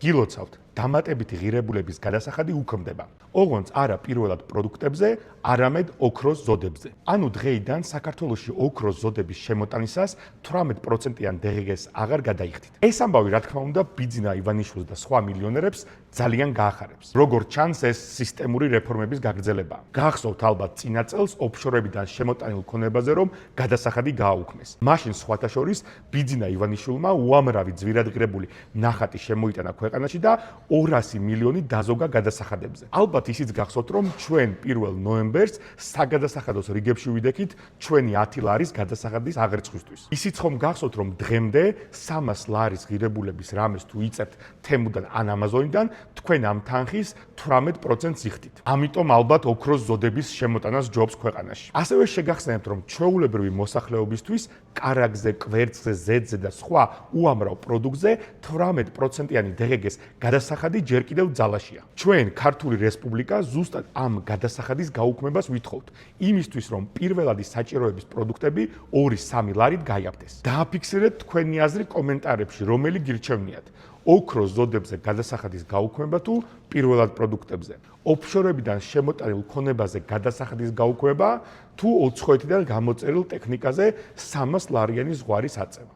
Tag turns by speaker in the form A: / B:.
A: გილოცავთ, დამატებითი ღირებულების გადასახადი უქმდება. ოღონდ არა პირველად პროდუქტებზე, არამედ ოქროს ზოდებზე. ანუ დღეიდან საქართველოში ოქროს ზოდების შემოტანისას 18%-იან DGG-ს აღარ გადაიხდით. ეს ამბავი, რა თქმა უნდა, ბიძინა ივანიშვილს და სხვა მილიონერებს ძალიან გაახარებს. როგორც ჩანს, ეს სისტემური რეფორმების გაგრძელებაა. გახსოვთ ალბათ წინა წელს ოფშორებიდან შემოტანილ ქონებაზე რომ გადასახადი გააუქმეს. მაშინ სხვათა შორის ბიძინა ივანიშვილმა უამრავი ძვირადღირებული ნახატი შემოიტანა ქვეყანაში და 200 მილიონი დაზოგა გადასახადებზე. ალბათ ისიც გახსოვთ, რომ ჩვენ 1 ნოემბერს საგადასახადოს რიგებში ვიდექით ჩვენი 10 ლარის გადასახადის აღერცხვისთვის. ისიც ხომ გახსოვთ, რომ დღემდე 300 ლარის ღირებულების რამეს თუ იწებთ თემუდან ან ამაზონიდან, თქვენ ამ თანხის 18%-ს იხდით. ამიტომ ალბათ ოქროს ზოდების შემოტანას ჯობს ქვეყანაში. ასევე შეგახსენებთ, რომ ჩვეულებრივი მოსახლეობისთვის კარაგზე, კვერცხზე, ზეთზე და სხვა უამრავ პროდუქტზე 18%-იანი DGG-ს გადასახადი ჯერ კიდევ ძალაშია. ჩვენ ქართული რესპუბლიკა ზუსტად ამ გადასახადის გაუქმებას ვითხოვთ, იმისთვის რომ პირველადი საჭიროების პროდუქტები 2-3 ლარით გაიაფთეს. დააფიქსირეთ თქვენი აზრი კომენტარებში, რომელი გირჩევნიათ. ოქროს ზოდებზე გადასახადის გაუქმება თუ პირველად პროდუქტებზე. ოფშორებიდან შემოტანილ ქონებაზე გადასახადის გაუქმება თუ 20-დან გამოწერილ ტექნიკაზე 300 ლარიანი ზღვარის აწევა.